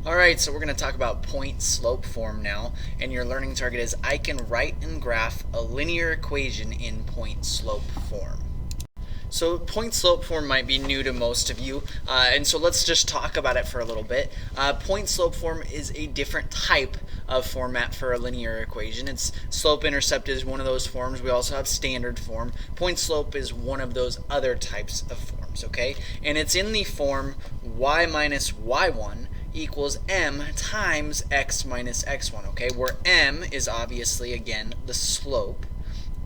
Alright, so we're going to talk about point slope form now, and your learning target is I can write and graph a linear equation in point slope form. So point slope form might be new to most of you, and so let's just talk about it for a little bit. Point slope form is a different type of format for a linear equation. It's slope-intercept is one of those forms. We also have standard form. Point slope is one of those other types of forms, okay? And it's in the form y minus y1 equals m times x minus x1, okay? Where m is obviously, again, the slope,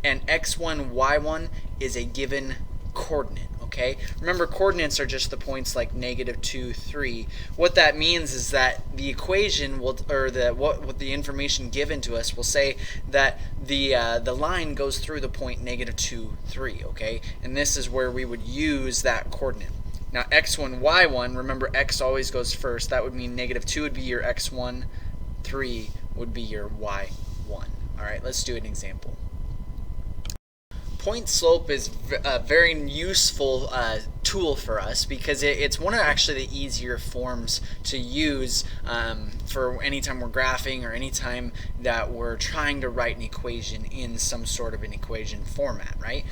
and x1, y1 is a given coordinate, okay? Remember, coordinates are just the points like -2, 3. What that means is that the equation will, or what the information given to us will say that the line goes through the point -2, 3, okay? And this is where we would use that coordinate. Now x1, y1, remember x always goes first. That would mean -2 would be your x1, 3 would be your y1. All right, let's do an example. Point slope is a very useful tool for us because it's one of actually the easier forms to use for anytime we're graphing or anytime that we're trying to write an equation in some sort of an equation format, right?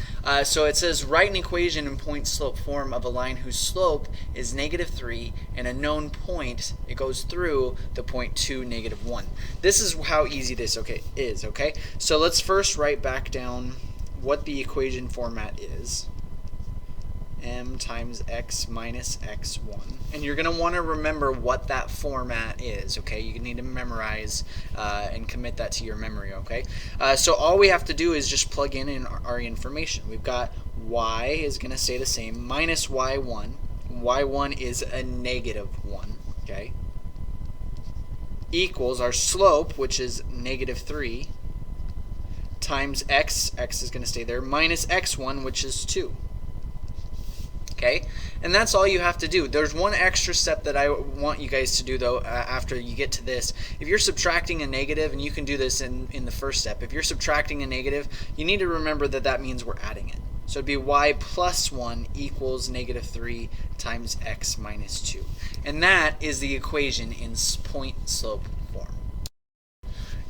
So it says write an equation in point slope form of a line whose slope is -3 and a known point, it goes through the point 2, -1. This is how easy this is, okay? So let's first write back down what the equation format is. M times x minus x1. And you're going to want to remember what that format is, okay? You need to memorize and commit that to your memory, okay? So all we have to do is just plug in our information. We've got y is going to stay the same, minus y1. y1 is a -1, okay? Equals our slope, which is -3, times x is going to stay there, minus x1, which is 2. Okay, and that's all you have to do. There's one extra step that I want you guys to do, though, after you get to this. If you're subtracting a negative, and you can do this in the first step, if you're subtracting a negative, you need to remember that that means we're adding it. So it'd be y plus 1 equals -3 times x minus 2. And that is the equation in point slope form.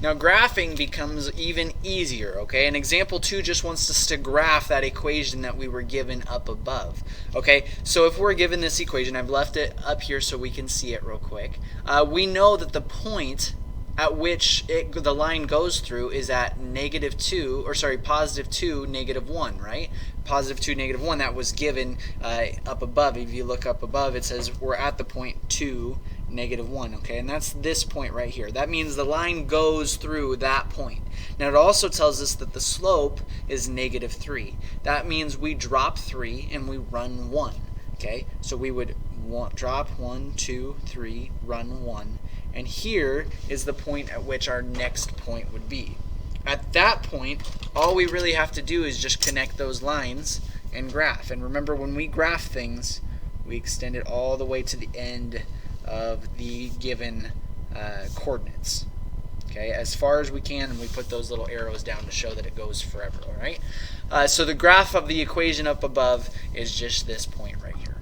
Now graphing becomes even easier, okay? And example 2 just wants us to graph that equation that we were given up above, okay? So if we're given this equation, I've left it up here so we can see it real quick. We know that the point at which the line goes through is at +2, -1, right? +2, -1, that was given up above. If you look up above, it says we're at the point 2, -1, okay? And that's this point right here. That means the line goes through that point. Now it also tells us that the slope is -3. That means we drop 3 and we run 1, okay? So we would drop 1, 2, 3, run 1. And here is the point at which our next point would be. At that point, all we really have to do is just connect those lines and graph. And remember, when we graph things, we extend it all the way to the end of the given coordinates, okay, as far as we can, and we put those little arrows down to show that it goes forever. All right. So the graph of the equation up above is just this point right here.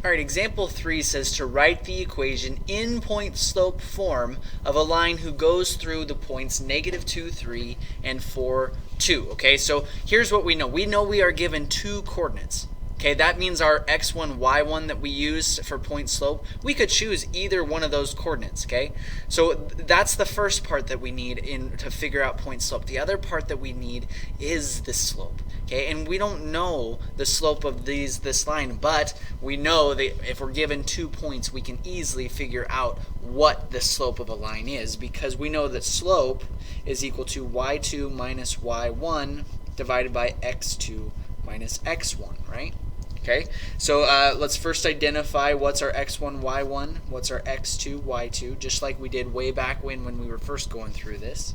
All right. Example 3 says to write the equation in point slope form of a line who goes through the points -2, 3, and 4, 2. Okay. So here's what we know. We know we are given 2 coordinates. Okay, that means our x1, y1 that we use for point slope, we could choose either one of those coordinates, okay? So that's the first part that we need to figure out point slope. The other part that we need is the slope, okay? And we don't know the slope of this line, but we know that if we're given 2 points, we can easily figure out what the slope of a line is, because we know that slope is equal to y2 minus y1 divided by x2 minus x1, right? Okay, so let's first identify what's our x1, y1, what's our x2, y2, just like we did way back when we were first going through this.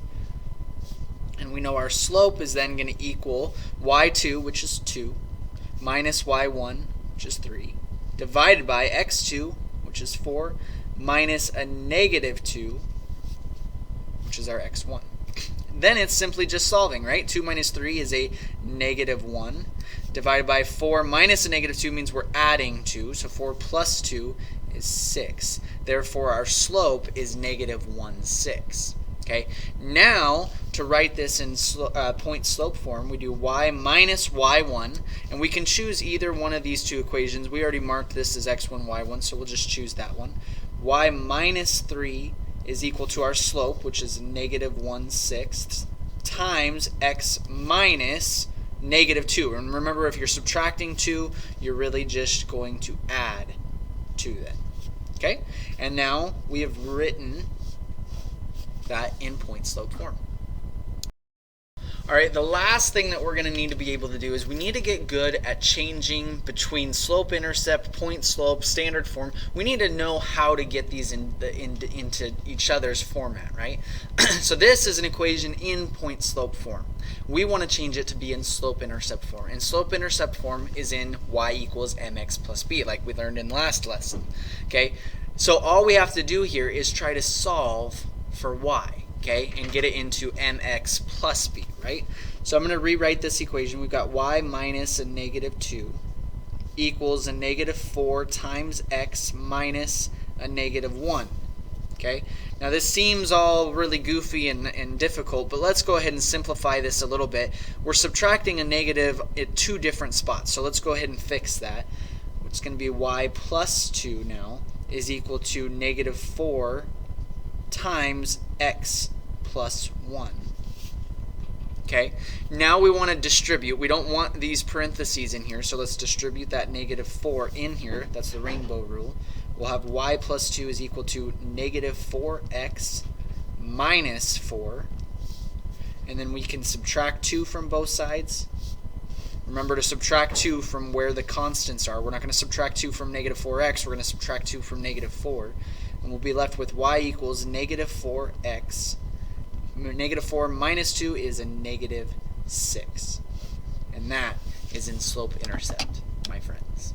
And we know our slope is then going to equal y2, which is 2, minus y1, which is 3, divided by x2, which is 4, minus a -2, which is our x1. Then it's simply just solving, right? 2 minus 3 is a -1. Divided by 4 minus a -2 means we're adding 2. So 4 plus 2 is is 6. Therefore, our slope is negative 1/6. Okay, now to write this in point slope form, we do y minus y1, and we can choose either one of these two equations. We already marked this as x1, y1, so we'll just choose that one. Y minus 3 is equal to our slope, which is negative 1/6, times x minus negative 2. And remember, if you're subtracting 2, you're really just going to add 2 then. Okay, and now we have written that in point slope form. All right, the last thing that we're going to need to be able to do is we need to get good at changing between slope intercept, point slope, standard form. We need to know how to get these into each other's format, right? So this is an equation in point slope form. We want to change it to be in slope intercept form. And slope intercept form is in y equals mx plus b, like we learned in last lesson. Okay, so all we have to do here is try to solve for y, okay, and get it into mx plus b, right? So I'm going to rewrite this equation. We've got y minus a negative 2 equals a negative 4 times x minus a negative 1. Okay, now this seems all really goofy and difficult, but let's go ahead and simplify this a little bit. We're subtracting a negative at 2 different spots, so let's go ahead and fix that. It's going to be y plus 2 now is equal to negative 4 times x plus 1. Okay, now we want to distribute. We don't want these parentheses in here, so let's distribute that negative 4 in here. That's the rainbow rule. We'll have y plus 2 is equal to negative 4x minus 4. And then we can subtract 2 from both sides. Remember to subtract 2 from where the constants are. We're not going to subtract 2 from negative 4x. We're going to subtract 2 from negative 4. And we'll be left with y equals negative 4x. Negative 4 minus 2 is a negative 6. And that is in slope intercept, my friends.